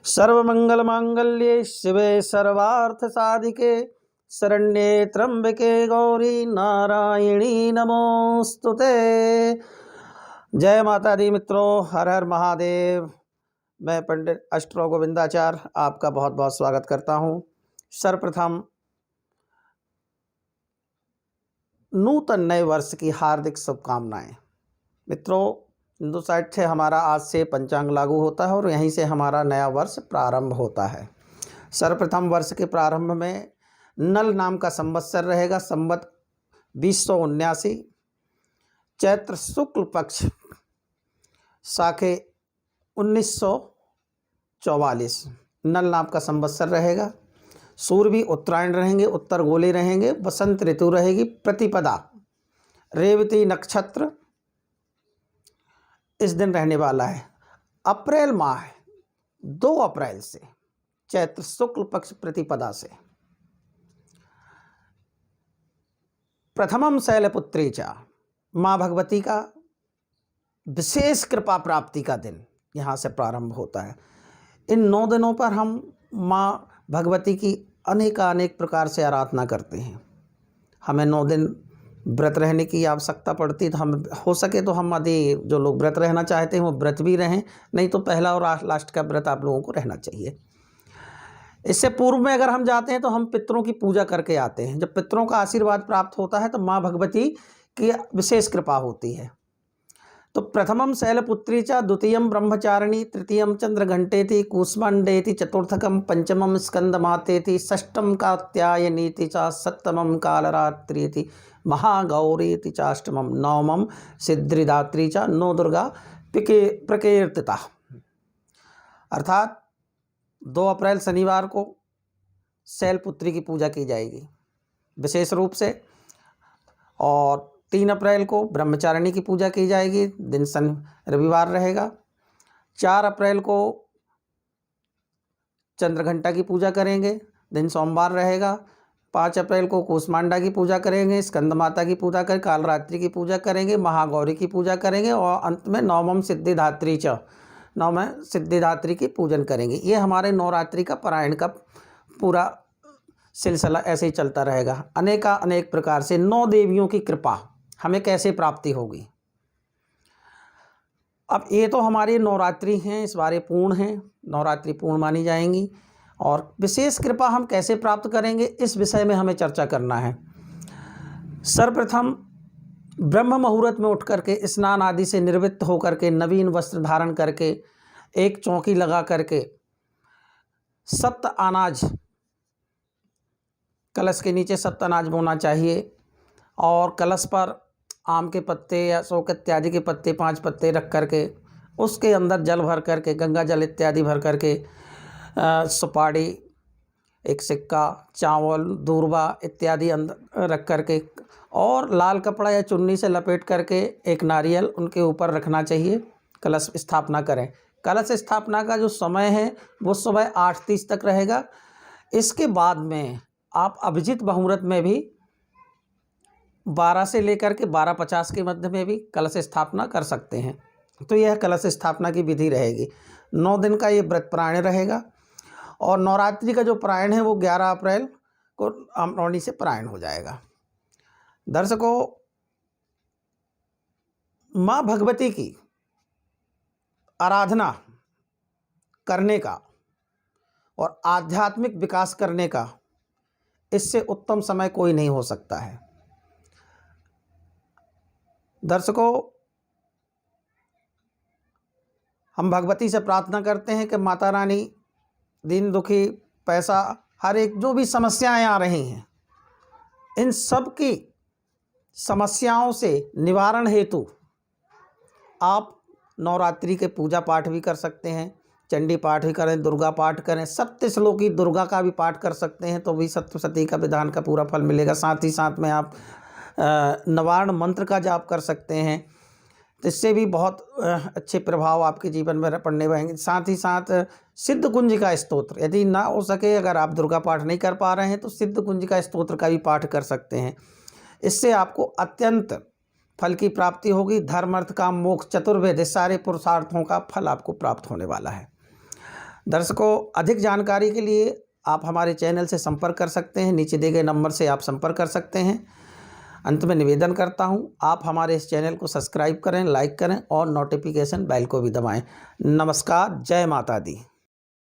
सर्वमंगलमांगल्ये शिवे सर्वार्थसाधिके शरण्ये त्र्यंबके गौरी नारायणी नमोस्तुते। जय माता दी मित्रों, हर हर महादेव। मैं पंडित एस्ट्रो गोविंदाचार्य आपका बहुत बहुत स्वागत करता हूं। सर्वप्रथम नूतन नए वर्ष की हार्दिक शुभकामनाएं। मित्रों, हिंदू साइड से हमारा आज से पंचांग लागू होता है और यहीं से हमारा नया वर्ष प्रारंभ होता है। सर्वप्रथम वर्ष के प्रारंभ में नल नाम का संवत्सर रहेगा। संवत 2079, चैत्र शुक्ल पक्ष, साखे 1944 नल नाम का संवत्सर रहेगा। सूर्य भी उत्तरायण रहेंगे, उत्तर गोले रहेंगे, बसंत ऋतु रहेगी, प्रतिपदा रेवती नक्षत्र इस दिन रहने वाला है। अप्रैल माह 2 अप्रैल से चैत्र शुक्ल पक्ष प्रतिपदा से प्रथमम शैलपुत्री चा, माँ भगवती का विशेष कृपा प्राप्ति का दिन यहाँ से प्रारंभ होता है। इन 9 दिनों पर हम माँ भगवती की अनेक प्रकार से आराधना करते हैं। हमें 9 दिन व्रत रहने की आवश्यकता पड़ती है, तो हम हो सके तो हम यदि जो लोग व्रत रहना चाहते हैं वो व्रत भी रहें, नहीं तो पहला और लास्ट का व्रत आप लोगों को रहना चाहिए। इससे पूर्व में अगर हम जाते हैं तो हम पितरों की पूजा करके आते हैं। जब पितरों का आशीर्वाद प्राप्त होता है तो माँ भगवती की विशेष कृपा होती है। तो प्रथमम शैलपुत्री च, द्वितीयम ब्रह्मचारिणी, तृतीयम चंद्रघंटेति, कूष्मांडेति, चतुर्थकम पंचमम स्कंदमातेति, षष्ठम कात्यायनीति च, सप्तमम कालरात्रीति, महागौरीति चाष्टमम, नवमम सिद्धिदात्री च, नौ दुर्गा प्रकीर्तिता। अर्थात 2 अप्रैल शनिवार को शैलपुत्री की पूजा की जाएगी विशेष रूप से, और 3 अप्रैल को ब्रह्मचारिणी की पूजा की जाएगी, दिन रविवार रहेगा। 4 अप्रैल को चंद्रघंटा की पूजा करेंगे, दिन सोमवार रहेगा। 5 अप्रैल को कूष्मांडा की पूजा करेंगे, स्कंद माता की पूजा करें, कालरात्रि की पूजा करेंगे, महागौरी की पूजा करेंगे, और अंत में नवम सिद्धिदात्री च, नवम सिद्धिदात्री की पूजन करेंगे। ये हमारे नवरात्रि का पारायण का पूरा सिलसिला ऐसे ही चलता रहेगा। अनेक प्रकार से 9 देवियों की कृपा हमें कैसे प्राप्ति होगी। अब ये तो हमारी नवरात्रि हैं, इस बारे पूर्ण हैं, नवरात्रि पूर्ण मानी जाएंगी, और विशेष कृपा हम कैसे प्राप्त करेंगे इस विषय में हमें चर्चा करना है। सर्वप्रथम ब्रह्म मुहूर्त में उठ करके स्नान आदि से निवृत्त होकर के नवीन वस्त्र धारण करके एक चौकी लगा करके 7 अनाज कलश के नीचे 7 अनाज बोना चाहिए, और कलश पर आम के पत्ते या शोक इत्यादि के पत्ते 5 पत्ते रख करके उसके अंदर जल भर करके, गंगा जल इत्यादि भर करके, सुपारी, एक सिक्का, चावल, दूर्वा इत्यादि अंदर रख करके, और लाल कपड़ा या चुन्नी से लपेट करके एक नारियल उनके ऊपर रखना चाहिए। कलश स्थापना करें। कलश स्थापना का जो समय है वो सुबह 8:30 तक रहेगा। इसके बाद में आप अभिजित मुहूर्त में भी 12 से लेकर के 12:50 के मध्य में भी कलश स्थापना कर सकते हैं। तो यह कलश स्थापना की विधि रहेगी। 9 दिन का ये व्रत पारायण रहेगा, और नवरात्रि का जो पारायण है वो 11 अप्रैल को अमरौनी से पारायण हो जाएगा। दर्शकों, माँ भगवती की आराधना करने का और आध्यात्मिक विकास करने का इससे उत्तम समय कोई नहीं हो सकता है। दर्शकों, हम भगवती से प्रार्थना करते हैं कि माता रानी दीन दुखी, पैसा, हर एक जो भी समस्याएं आ रही हैं, इन सब की समस्याओं से निवारण हेतु आप नवरात्रि के पूजा पाठ भी कर सकते हैं, चंडी पाठ भी करें, दुर्गा पाठ करें, सप्तश्लोकी दुर्गा का भी पाठ कर सकते हैं, तो भी सप्तशती का विधान का पूरा फल मिलेगा। साथ ही साथ में आप नवारण मंत्र का जाप कर सकते हैं, तो इससे भी बहुत अच्छे प्रभाव आपके जीवन में पड़ने रहेंगे। साथ ही साथ सिद्ध कुंज का स्तोत्र, यदि ना हो सके, अगर आप दुर्गा पाठ नहीं कर पा रहे हैं तो सिद्ध कुंज का स्तोत्र का भी पाठ कर सकते हैं। इससे आपको अत्यंत फल की प्राप्ति होगी। धर्म अर्थ काम मोक्ष चतुर्वेद सारे पुरुषार्थों का फल आपको प्राप्त होने वाला है। दर्शकों, अधिक जानकारी के लिए आप हमारे चैनल से संपर्क कर सकते हैं, नीचे दिए गए नंबर से आप संपर्क कर सकते हैं। अंत में निवेदन करता हूं, आप हमारे इस चैनल को सब्सक्राइब करें, लाइक करें और नोटिफिकेशन बेल को भी दबाएं। नमस्कार, जय माता दी।